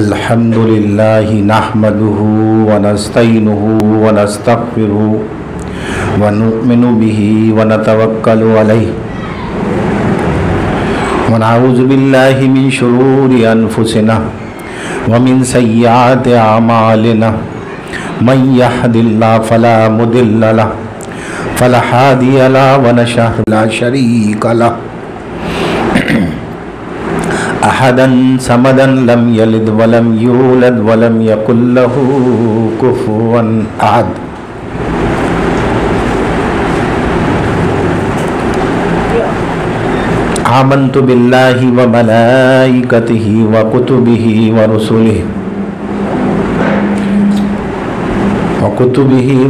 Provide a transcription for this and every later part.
الحمد لله نحمده ونستعينه ونستغفره ونؤمن به ونتوكل عليه ونعوذ بالله من شرور أنفسنا ومن سيئات أعمالنا من يهد الله فلا مضل له فلا هادي له ونشهد لا شريك له أحدا صمدا لم يلد ولم يولد ولم يكن له كفوا أحد آمنت بالله وملائكته وكتبه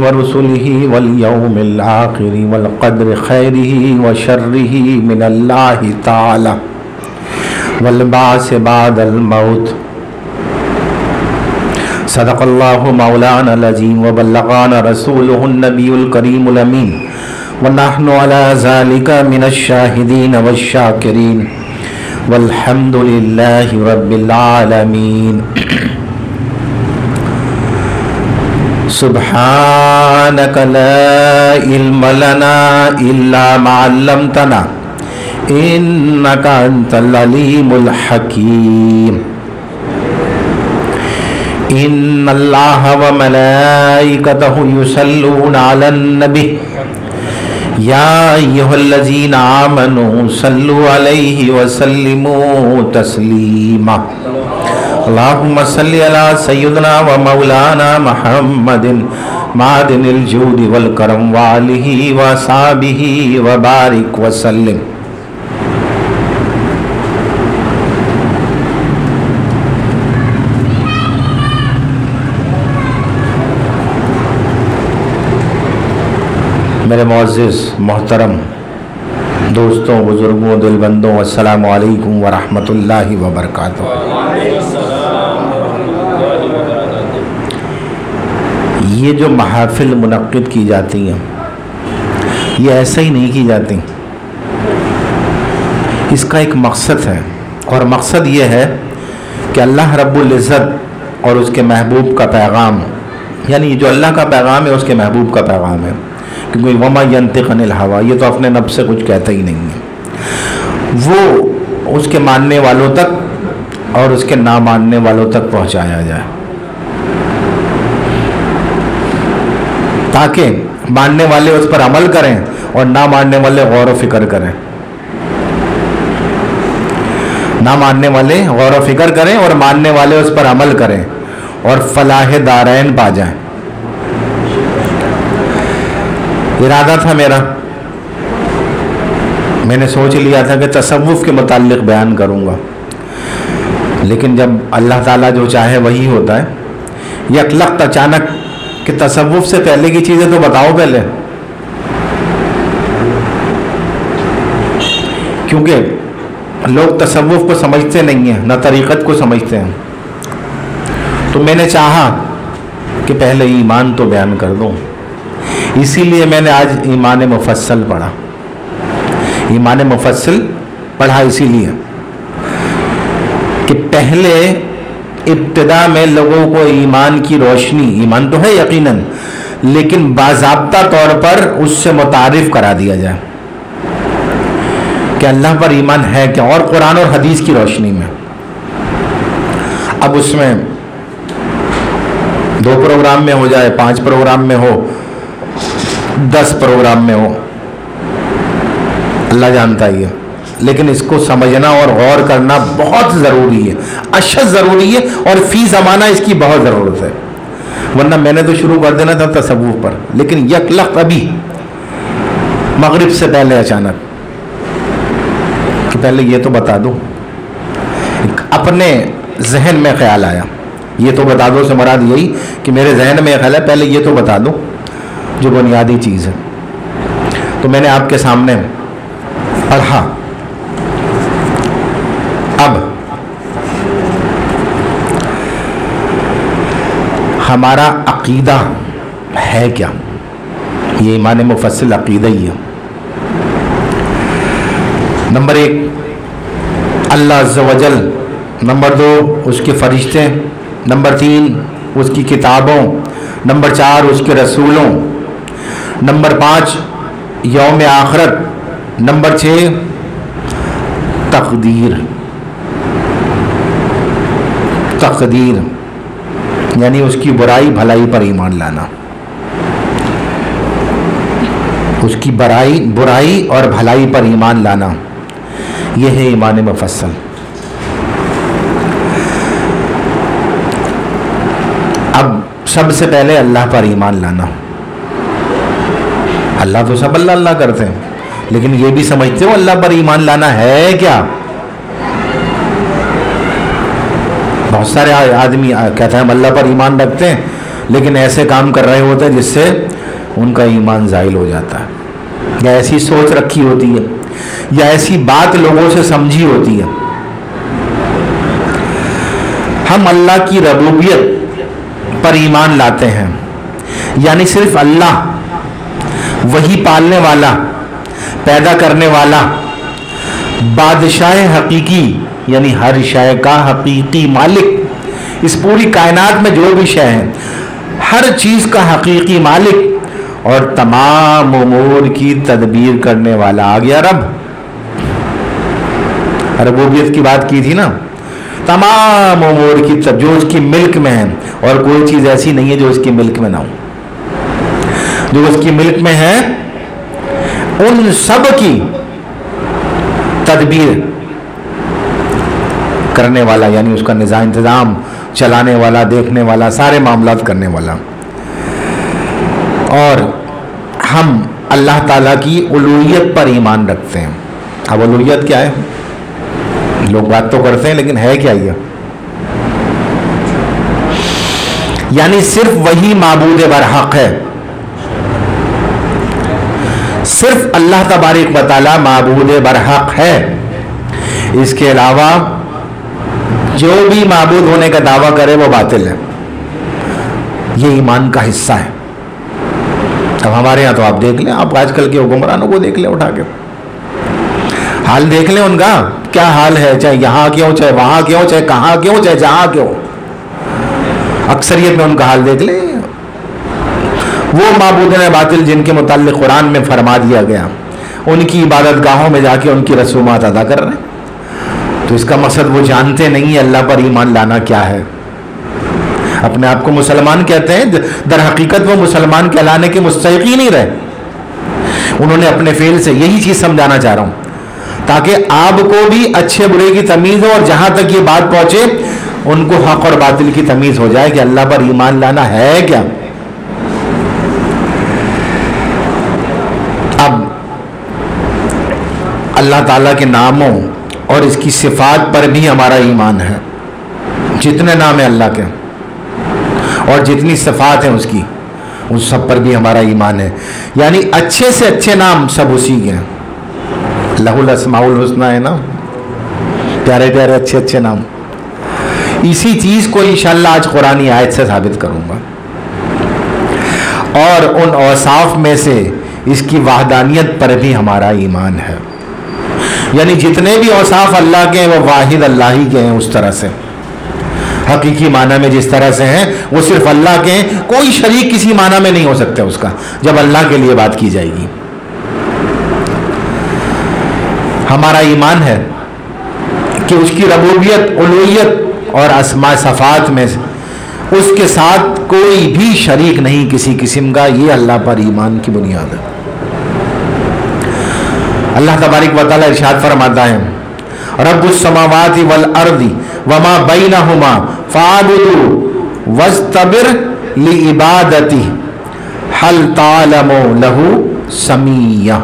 ورسله واليوم الآخر والقدر خيره وشره من الله تعالى والبعث بعد الموت صدق الله مولانا العظيم وبلغنا رسوله النبي الكريم الأمين ونحن على ذلك من الشاهدين والشاكرين والحمد لله رب العالمين سبحانك لا علم لنا إلا ما علمتنا إنك أنت العليم الحكيم إن الله وملائكته يصلون على النبي يا أيها الذين آمنوا صلوا عليه وسلموا تسليما اللهم صل على سيدنا ومولانا محمد معدن الجود والكرم وآله وصحبه وبارك وسلم. میرے معزز محترم دوستوں، بزرگوں، دل بندوں، السلام علیکم ورحمۃ اللہ وبرکاتہ. یہ جو محافل منعقد کی جاتی ہیں یہ ایسے ہی نہیں کی جاتی، اس کا ایک مقصد ہے، اور مقصد یہ ہے کہ اللہ رب العزت اور اس کے محبوب کا پیغام، یعنی جو اللہ کا پیغام ہے اس کے محبوب کا پیغام ہے، کیونکہ وما ينطق عن الہویٰ، یہ تو اپنے نفس سے کچھ کہتا ہی نہیں ہے، وہ اس کے ماننے والوں تک اور اس کے نہ ماننے والوں تک پہنچایا جائے، تاکہ ماننے والے اس پر عمل کریں اور نہ ماننے والے غور و فکر کریں، نہ ماننے والے غور و فکر کریں اور ماننے والے اس پر عمل کریں اور فلاح دارین پا جائیں. ارادہ تھا میرا، میں نے سوچ لیا تھا کہ تصوف کے متعلق بیان کروں گا، لیکن جب اللہ تعالیٰ جو چاہے وہی ہوتا ہے، یکلخت اچانک کہ تصوف سے پہلے کی چیزیں تو بتاؤ پہلے، کیونکہ لوگ تصوف کو سمجھتے نہیں ہیں، نہ طریقت کو سمجھتے ہیں، تو میں نے چاہا کہ پہلے ایمان تو بیان کر دوں، اسی لیے میں نے آج ایمان مفصل پڑھا. ایمان مفصل پڑھا اسی لیے کہ پہلے ابتدا میں لوگوں کو ایمان کی روشنی، ایمان تو ہے یقیناً، لیکن باضابطہ طور پر اس سے متعارف کرا دیا جائے کہ اللہ پر ایمان ہے کیا، اور قرآن اور حدیث کی روشنی میں. اب اس میں 2 پروگرام میں ہو جائے، 5 پروگرام میں ہو، 10 پروگرام میں ہو، اللہ جانتا ہی ہے، لیکن اس کو سمجھنا اور غور کرنا بہت ضروری ہے، اشد ضروری ہے، اور فی زمانہ اس کی بہت ضرورت ہے. ورنہ میں نے تو شروع کر دینا تھا تصوف پر، لیکن یکلخت ابھی مغرب سے پہلے اچانک کہ پہلے یہ تو بتا دو، اپنے ذہن میں خیال آیا، یہ تو بتا دو سے مراد یہی کہ میرے ذہن میں خیال ہے پہلے یہ تو بتا دو جو بنیادی چیز ہے. تو میں نے آپ کے سامنے پڑھا. اب ہمارا عقیدہ ہے کیا؟ یہ ایمان مفصل عقیدہ ہی ہے. نمبر 1، اللہ عز و جل، نمبر 2 اس کے فرشتے، نمبر 3 اس کی کتابوں، نمبر 4 اس کے رسولوں، نمبر 5 یوم آخرت، نمبر 6 تقدیر یعنی اس کی برائی بھلائی پر ایمان لانا، اس کی برائی اور بھلائی پر ایمان لانا، یہ ہے ایمان مفصل۔ اب سب سے پہلے اللہ پر ایمان لانا۔ اللہ تو سب اللہ کرتے ہیں، لیکن یہ بھی سمجھتے ہو اللہ پر ایمان لانا ہے کیا؟ بہت سارے آدمی کہتے ہیں ہم اللہ پر ایمان رکھتے ہیں، لیکن ایسے کام کر رہے ہوتے ہیں جس سے ان کا ایمان زائل ہو جاتا ہے، یا ایسی سوچ رکھی ہوتی ہے، یا ایسی بات لوگوں سے سمجھی ہوتی ہے۔ ہم اللہ کی ربوبیت پر ایمان لاتے ہیں، یعنی صرف اللہ وہی پالنے والا، پیدا کرنے والا، بادشاہ حقیقی، یعنی ہر شے کا حقیقی مالک، اس پوری کائنات میں جو بھی شے ہے ہر چیز کا حقیقی مالک اور تمام امور کی تدبیر کرنے والا۔ آ گیا رب، ربوبیت کی بات کی تھی نا، تمام امور کی جو اس کی ملک میں ہے، اور کوئی چیز ایسی نہیں ہے جو اس کی ملک میں نہ ہو، جو اس کی ملک میں ہے ان سب کی تدبیر کرنے والا، یعنی اس کا نظام انتظام چلانے والا، دیکھنے والا، سارے معاملات کرنے والا۔ اور ہم اللہ تعالیٰ کی الوہیت پر ایمان رکھتے ہیں۔ اب الوہیت کیا ہے؟ لوگ بات تو کرتے ہیں لیکن ہے کیا یہ؟ یعنی صرف وہی معبود برحق ہے، صرف اللہ تبارک و تعالی معبود برحق ہے، اس کے علاوہ جو بھی معبود ہونے کا دعویٰ کرے وہ باطل ہے۔ یہ ایمان کا حصہ ہے۔ اب ہمارے یہاں تو آپ دیکھ لیں، آپ آج کل کے حکمرانوں کو دیکھ لیں، اٹھا کے حال دیکھ لیں ان کا کیا حال ہے، چاہے یہاں کیوں، چاہے وہاں کیوں، چاہے کہاں کیوں، چاہے جہاں کیوں، اکثریت میں ان کا حال دیکھ لیں۔ وہ معبودان باطل جن کے متعلق قرآن میں فرما دیا گیا، ان کی عبادت گاہوں میں جا کے ان کی رسومات ادا کر رہے ہیں۔ تو اس کا مقصد وہ جانتے نہیں اللہ پر ایمان لانا کیا ہے۔ اپنے آپ کو مسلمان کہتے ہیں، در حقیقت وہ مسلمان کہلانے کے مستحق ہی نہیں رہے۔ انہوں نے اپنے فعل سے یہی چیز سمجھانا چاہ رہا ہوں تاکہ آپ کو بھی اچھے برے کی تمیز ہو، اور جہاں تک یہ بات پہنچے ان کو حق اور باطل کی تمیز ہو جائے کہ اللہ پر ایمان لانا ہے کیا۔ اب اللہ تعالیٰ کے ناموں اور اس کی صفات پر بھی ہمارا ایمان ہے۔ جتنے نام ہیں اللہ کے اور جتنی صفات ہیں اس کی، ان سب پر بھی ہمارا ایمان ہے۔ یعنی اچھے سے اچھے نام سب اسی کے ہیں۔ لہ الاسماء الحسنی ہے نا، پیارے پیارے اچھے اچھے نام۔ اسی چیز کو انشاءاللہ آج قرآنی آیت سے ثابت کروں گا، اور ان اوصاف میں سے اس کی وحدانیت پر بھی ہمارا ایمان ہے۔ یعنی جتنے بھی اوصاف اللہ کے ہیں وہ واحد اللہ ہی کے ہیں، اس طرح سے حقیقی معنی میں جس طرح سے ہیں وہ صرف اللہ کے ہیں، کوئی شریک کسی معنی میں نہیں ہو سکتا اس کا جب اللہ کے لیے بات کی جائے گی۔ ہمارا ایمان ہے کہ اس کی ربوبیت، الوہیت اور اسماء صفات میں اس کے ساتھ کوئی بھی شریک نہیں کسی قسم کا، یہ اللہ پر ایمان کی بنیاد ہے۔ اللہ تبارک و تعالی ارشاد فرماتا ہے، رب السماوات والارض وما بینہما فاعبدوا واستبر لعبادتہ هل تعلم له سمیہ۔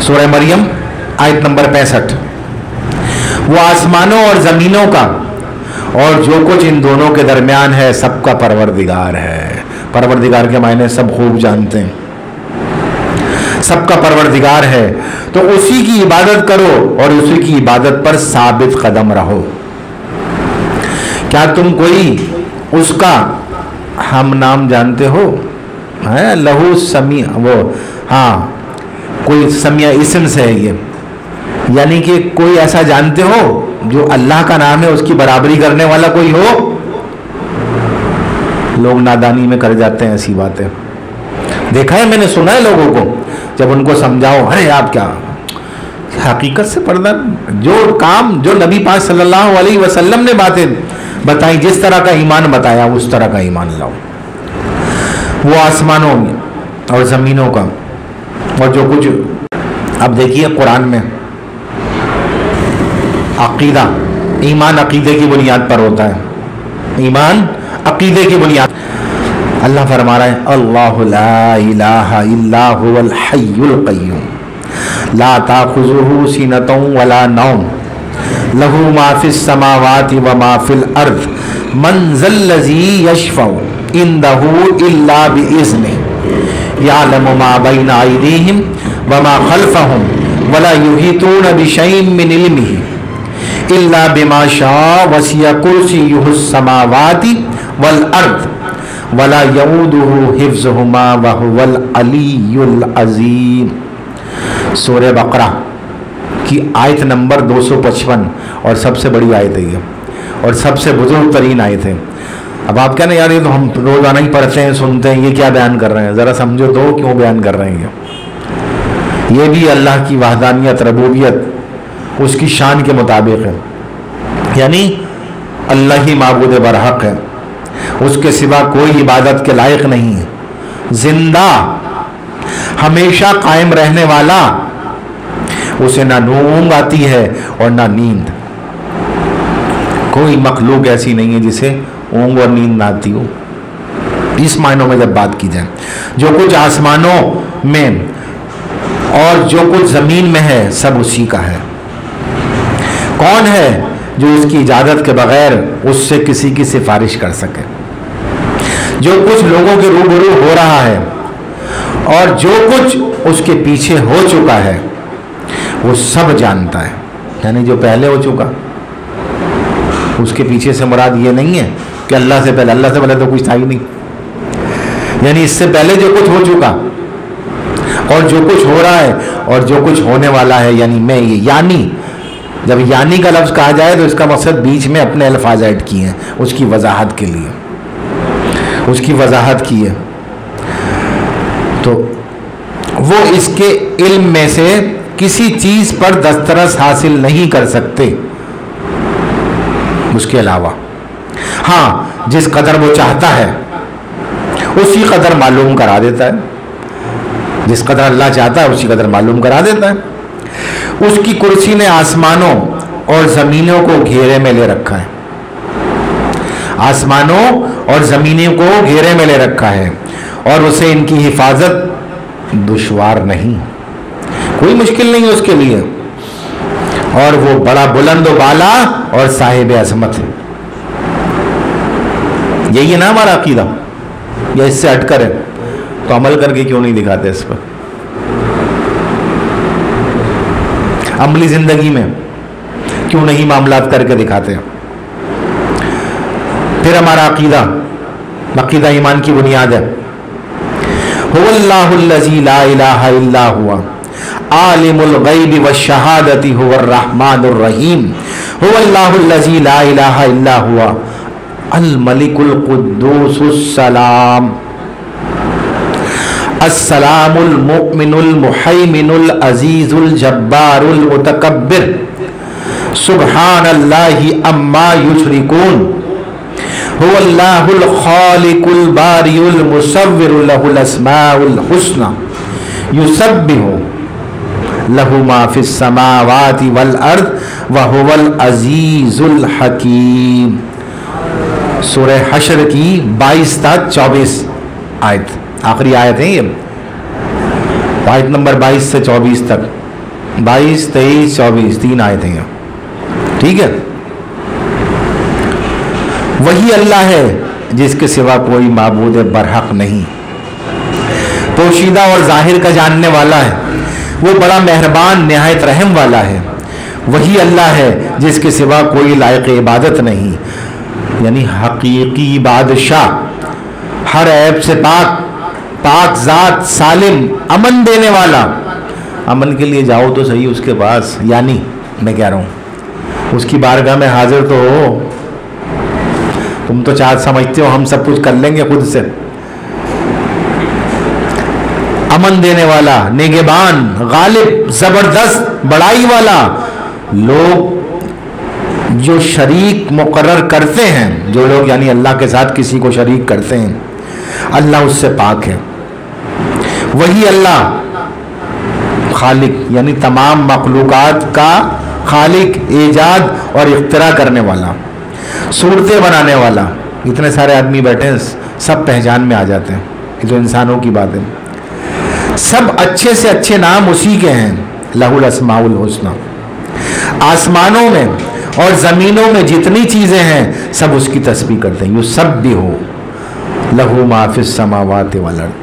سورہ مریم آیت نمبر 65۔ وہ آسمانوں اور زمینوں کا اور جو کچھ ان دونوں کے درمیان ہے سب کا پروردگار ہے۔ پروردگار کے معنی سب خوب جانتے ہیں، سب کا پروردگار ہے، تو اسی کی عبادت کرو اور اسی کی عبادت پر ثابت قدم رہو۔ کیا تم کوئی اس کا ہم نام جانتے ہو؟ لہو سمیع، وہ ہاں کوئی سمیع اسم سے ہے یہ، یعنی کہ کوئی ایسا جانتے ہو جو اللہ کا نام ہے اس کی برابری کرنے والا کوئی ہو؟ لوگ نادانی میں کر جاتے ہیں ایسی باتیں. دیکھا ہے، میں نے سنا ہے لوگوں کو جب ان کو سمجھاؤ، ارے آپ کیا حقیقت سے پردہ، جو کام جو نبی پاک صلی اللہ علیہ وسلم نے باتیں بتائی، جس طرح کا ایمان بتایا اس طرح کا ایمان لاؤ. وہ آسمانوں اور زمینوں کا اور جو کچھ، اب دیکھیے قرآن میں عقیدہ، ایمان عقیدے کی بنیاد پر ہوتا ہے. ایمان عقیدے کی بنیاد. اللہ فرما رہا ہے اللہ لا الہ الا هو الحی القیوم لا تأخذہ سنۃ ولا نوم لہ ما فی السماوات وما فی الارض من ذا الذی یشفع عندہ الا بإذنہ یعلم ما بین ایدیہم وما خلفہم ولا یحیطون بشیء من علمہ الا بما شاء وسع کرسیہ السماوات والارض ولا یعودہ حفظہما وہو العلی العظیم. سورہ بقرہ کی آیت نمبر 255 اور سب سے بڑی آیت ہے یہ اور سب سے بزرگ ترین آیت ہے. اب آپ کہنا یار یہ تو ہم روزانہ ہی پڑھتے ہیں سنتے ہیں، یہ کیا بیان کر رہے ہیں؟ ذرا سمجھو تو کیوں بیان کر رہے ہیں. یہ بھی اللہ کی وحدانیت، ربوبیت اس کی شان کے مطابق ہے. یعنی اللہ ہی معبود برحق ہے، اس کے سوا کوئی عبادت کے لائق نہیں ہے. زندہ، ہمیشہ قائم رہنے والا، اسے نہ اونگ آتی ہے اور نہ نیند. کوئی مخلوق ایسی نہیں ہے جسے اونگ اور نیند نہ آتی ہو. اس معنوں میں جب بات کی جائے، جو کچھ آسمانوں میں اور جو کچھ زمین میں ہے سب اسی کا ہے. کون ہے جو اس کی اجازت کے بغیر اس سے کسی کی سفارش کر سکے؟ جو کچھ لوگوں کے روبرو ہو رہا ہے اور جو کچھ اس کے پیچھے ہو چکا ہے وہ سب جانتا ہے. یعنی جو پہلے ہو چکا، اس کے پیچھے سے مراد یہ نہیں ہے کہ اللہ سے پہلے تو کچھ تھا ہی نہیں. یعنی اس سے پہلے جو کچھ ہو چکا اور جو کچھ ہو رہا ہے اور جو کچھ ہونے والا ہے. یعنی میں یہ، یعنی جب یعنی کا لفظ کہا جائے تو اس کا مقصد بیچ میں اپنے الفاظ ایڈ کیے ہیں اس کی وضاحت کے لیے، اس کی وضاحت کی ہے. تو وہ اس کے علم میں سے کسی چیز پر دسترس حاصل نہیں کر سکتے اس کے علاوہ. ہاں جس قدر وہ چاہتا ہے اسی قدر معلوم کرا دیتا ہے. جس قدر اللہ چاہتا ہے اسی قدر معلوم کرا دیتا ہے. اس کی کرسی نے آسمانوں اور زمینوں کو گھیرے میں لے رکھا ہے. آسمانوں اور زمینوں کو گھیرے میں لے رکھا ہے اور اسے ان کی حفاظت دشوار نہیں، کوئی مشکل نہیں اس کے لیے. اور وہ بڑا بلند و بالا اور صاحب عظمت ہے. یہی ہے نا ہمارا عقیدہ، یا اس سے ہٹ کر ہے تو عمل کر کے کیوں نہیں دکھاتے اس پر؟ عملی زندگی میں کیوں نہیں معاملات کر کے دکھاتے؟ پھر ہمارا عقیدہ ایمان کی بنیاد ہے. هو اللہ الذی لا الہ الا هو عالم الغیب والشہادۃ هو الرحمن الرحیم. هو اللہ الذی لا الہ الا هو الملک القدوس السلام السلام المؤمن المحیمن العزیز الجبار المتکبر سبحان اللہ عما یشرکون. هو اللہ الخالق الباری المصور له الاسماء الحسنى یسبح له ما فی السماوات والارض وهو العزیز الحکیم. سورہ حشر کی 22 تا 24 آیت، آخری آیت ہے یہ، آیت نمبر 22 سے 24 تک، 22 23 24 تین آیتیں ہیں. ٹھیک ہے. وہی اللہ ہے جس کے سوا کوئی معبود برحق نہیں، پوشیدہ اور ظاہر کا جاننے والا ہے. وہ بڑا مہربان نہایت رحم والا ہے. وہی اللہ ہے جس کے سوا کوئی لائق عبادت نہیں، یعنی حقیقی بادشاہ، ہر عیب سے پاک ذات، سالم، امن دینے والا، امن کے لیے جاؤ تو صحیح اس کے پاس، یعنی میں کہہ رہا ہوں اس کی بارگاہ میں حاضر تو ہو. تم تو سمجھتے ہو ہم سب کچھ کر لیں گے خود سے. امن دینے والا، نگہبان، غالب، زبردست، بڑائی والا. لوگ جو شریک مقرر کرتے ہیں، جو لوگ یعنی اللہ کے ساتھ کسی کو شریک کرتے ہیں، اللہ اس سے پاک ہے. وہی اللہ خالق یعنی تمام مخلوقات کا خالق، ایجاد اور اختراع کرنے والا، صورتیں بنانے والا. اتنے سارے آدمی بیٹھے ہیں، سب پہچان میں آ جاتے ہیں. یہ تو انسانوں کی بات ہے. سب اچھے سے اچھے نام اسی کے ہیں. لہ الاسماء الحسنی. آسمانوں میں اور زمینوں میں جتنی چیزیں ہیں سب اس کی تسبیح کرتے ہیں. یسبح لہ ما فی السماوات والارض.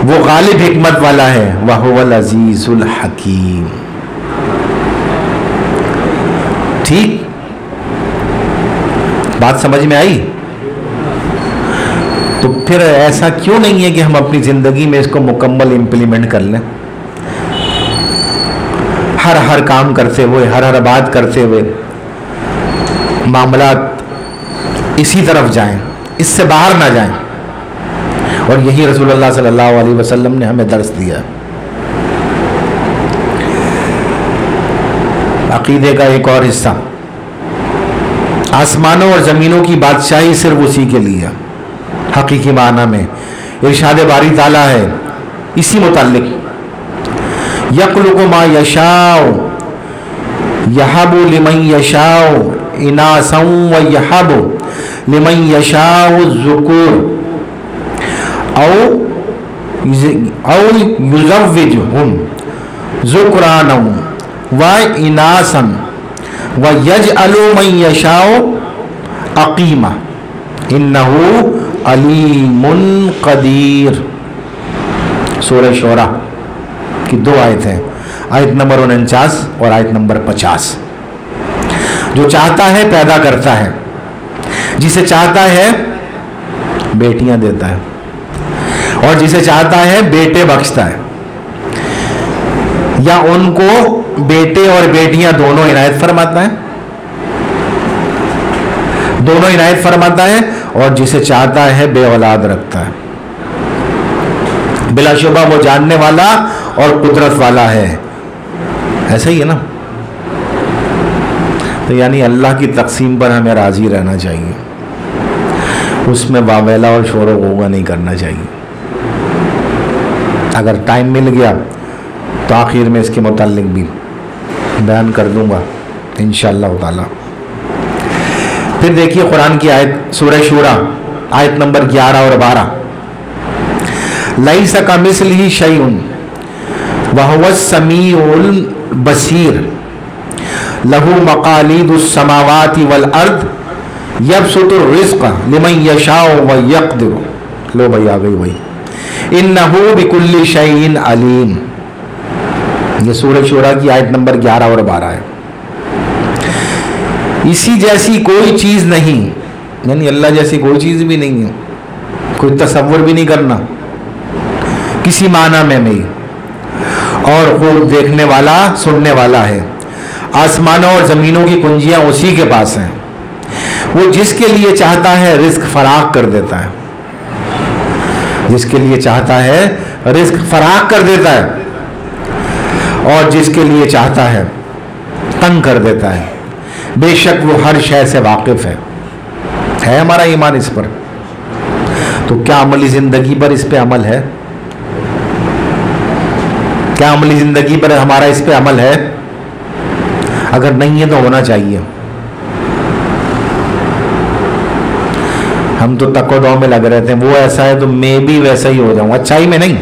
وہ غالب حکمت والا ہے. وَهُوَ الْعَزِيزُ الْحَكِيمُ. ٹھیک بات سمجھ میں آئی؟ تو پھر ایسا کیوں نہیں ہے کہ ہم اپنی زندگی میں اس کو مکمل امپلیمنٹ کر لیں؟ ہر کام کرتے ہوئے، ہر بات کرتے ہوئے معاملات اسی طرف جائیں، اس سے باہر نہ جائیں. اور یہی رسول اللہ صلی اللہ علیہ وسلم نے ہمیں درس دیا. عقیدے کا ایک اور حصہ، آسمانوں اور زمینوں کی بادشاہی صرف اسی کے لیے. حقیقی معنی میں ارشاد باری تعالیٰ ہے اسی متعلق، یخلق ما یشاء یہب لمن یشاء اناثا ویہب لمن یشاء الذکور او یزوجہم ذکرانا واناثا ویجعل من یشاء عقیما انہ علیم قدیر. سورہ شعراء کی 2 آیت ہیں، آیت نمبر 49 اور آیت نمبر 50. جو چاہتا ہے پیدا کرتا ہے، جسے چاہتا ہے بیٹیاں دیتا ہے، اور جسے چاہتا ہے بیٹے بخشتا ہے، یا ان کو بیٹے اور بیٹیاں دونوں عنایت فرماتا ہے، دونوں عنایت فرماتا ہے، اور جسے چاہتا ہے بے اولاد رکھتا ہے. بلا شبہ وہ جاننے والا اور قدرت والا ہے. ایسا ہی ہے نا؟ تو یعنی اللہ کی تقسیم پر ہمیں راضی رہنا چاہیے، اس میں واویلا اور شور و غوغا نہیں کرنا چاہیے. اگر ٹائم مل گیا تو آخر میں اس کے متعلق بھی بیان کر دوں گا انشاءاللہ تعالی. پھر دیکھیے قرآن کی آیت سورہ شورى آیت نمبر 11 اور 12. لیس کمثلہ شیء وہو السمیع البصیر لہ مقالید السماوات والارض یبسط الرزق لمن یشاء ویقدر. لو بھائی آ گئی بھائی. انہ بکل شیء علیم. یہ سورہ شورى کی آیت نمبر 11 اور 12 ہے. اسی جیسی کوئی چیز نہیں، یعنی اللہ جیسی کوئی چیز بھی نہیں ہے، کوئی تصور بھی نہیں کرنا کسی معنی میں نہیں. اور خوب دیکھنے والا، سننے والا ہے. آسمانوں اور زمینوں کی کنجیاں اسی کے پاس ہیں. وہ جس کے لیے چاہتا ہے رزق فراخ کر دیتا ہے، جس کے لیے چاہتا ہے رزق فراخ کر دیتا ہے، اور جس کے لیے چاہتا ہے تنگ کر دیتا ہے. بے شک وہ ہر شے سے واقف ہے. ہمارا ایمان اس پر؟ تو کیا عملی زندگی پر اس پہ عمل ہے؟ کیا عملی زندگی پر ہمارا اس پہ عمل ہے؟ اگر نہیں ہے تو ہونا چاہیے. ہم تو تک و دو میں لگ رہے تھے، وہ ایسا ہے تو میں بھی ویسا ہی ہو جاؤں، اچھائی میں نہیں.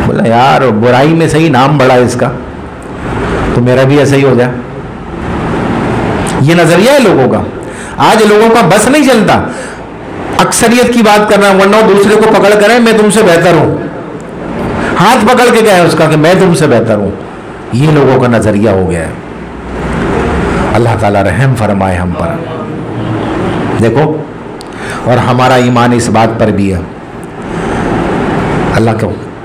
بولا یار برائی میں صحیح نام بڑا ہے اس کا، تو میرا بھی ایسا ہی ہو جائے. یہ نظریہ ہے لوگوں کا. آج لوگوں کا بس نہیں چلتا اکثریت کی بات کرنا، ورنہ دوسرے کو پکڑ کرے میں تم سے بہتر ہوں، ہاتھ پکڑ کے کہے اس کا کہ میں تم سے بہتر ہوں. یہ لوگوں کا نظریہ ہو گیا ہے. اللہ تعالیٰ رحم فرمائے ہم پر. دیکھو، اور ہمارا ایمان اس بات پر بھی ہے. اللہ کو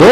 2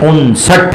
59,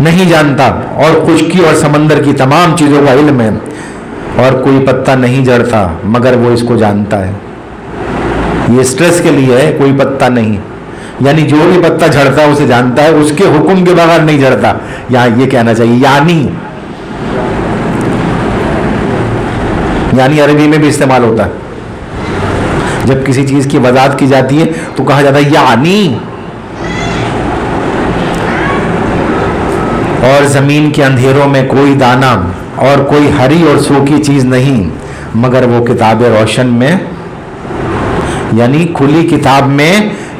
نہیں جانتا، اور خشکی اور سمندر کی تمام چیزوں کا علم ہے، اور کوئی پتا نہیں جڑتا مگر وہ اس کو جانتا ہے. یہ اسٹریس کے لیے ہے، کوئی پتا نہیں، یعنی جو بھی پتا جھڑتا ہے اسے جانتا ہے، اس کے حکم کے بغیر نہیں جھڑتا. یہاں یہ کہنا چاہیے یعنی عربی میں بھی استعمال ہوتا ہے. جب کسی چیز کی وضاحت کی جاتی ہے تو کہا جاتا ہے یعنی. اور زمین کے اندھیروں میں کوئی دانہ اور کوئی ہری اور سوکھی چیز نہیں مگر وہ کتاب روشن میں، یعنی کھلی کتاب میں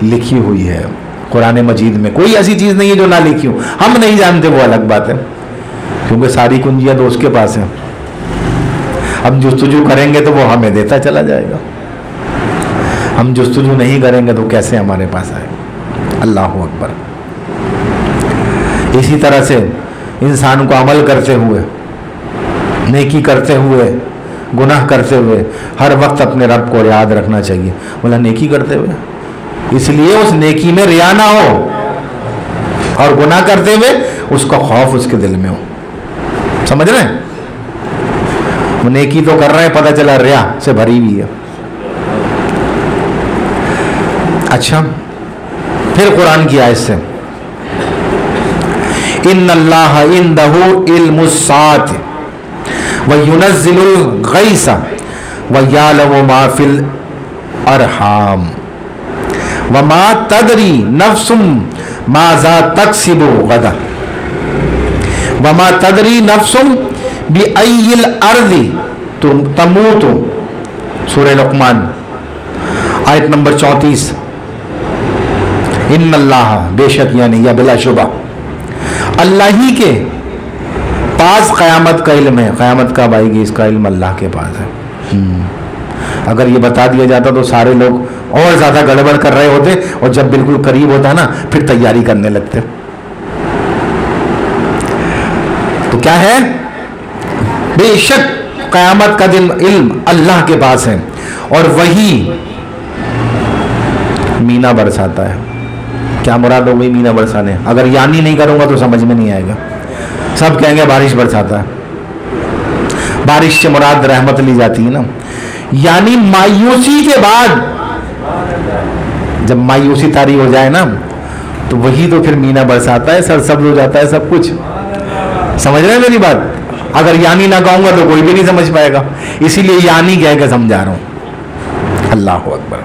لکھی ہوئی ہے. قرآن مجید میں کوئی ایسی چیز نہیں ہے جو نہ لکھی ہو. ہم نہیں جانتے وہ الگ بات ہے، کیونکہ ساری کنجیاں تو اس کے پاس ہیں. ہم جستجو کریں گے تو وہ ہمیں دیتا چلا جائے گا، ہم جستجو نہیں کریں گے تو کیسے ہمارے پاس آئے گا. اللہ اکبر. اسی طرح سے انسان کو عمل کرتے ہوئے، نیکی کرتے ہوئے، گناہ کرتے ہوئے ہر وقت اپنے رب کو یاد رکھنا چاہیے. بولا نیکی کرتے ہوئے، اس لیے اس نیکی میں ریا نہ ہو، اور گناہ کرتے ہوئے اس کا خوف اس کے دل میں ہو. سمجھ رہے ہیں؟ وہ نیکی تو کر رہے ہیں، پتہ چلا ریا سے بھری ہوئی ہے. اچھا، پھر قرآن کی آیت سے ان اللہ عندہ علم الساعۃ وینزل الغیث ویعلم ما فی الارحام وما تدری نفس ماذا تکسب غدا وما تدری نفس بأی الارض تموت. سورہ لقمان آیت نمبر 34. ان اللہ، بے شک یعنی یا بلا شبہ اللہ ہی کے پاس قیامت کا علم ہے. قیامت کب آئے گی اس کا علم اللہ کے پاس ہے. اگر یہ بتا دیا جاتا تو سارے لوگ اور زیادہ گڑبڑ کر رہے ہوتے، اور جب بالکل قریب ہوتا نا پھر تیاری کرنے لگتے. تو کیا ہے؟ بے شک قیامت کا دن علم اللہ کے پاس ہے، اور وہی مینا برساتا ہے. کیا مراد ہو گئی مینا برسانے؟ اگر یعنی نہیں کروں گا تو سمجھ میں نہیں آئے گا. سب کہیں گے بارش برساتا ہے. بارش سے مراد رحمت لی جاتی ہے نا. یعنی مایوسی کے بعد جب مایوسی طاری ہو جائے نا تو وہی تو پھر مینا برساتا ہے، سرسبز ہو جاتا ہے سب کچھ. سمجھ رہے ہیں میری بات؟ اگر یعنی نہ کہوں گا تو کوئی بھی نہیں سمجھ پائے گا، اسی لیے یعنی کہہ کے سمجھا رہا ہوں. اللہ اکبر.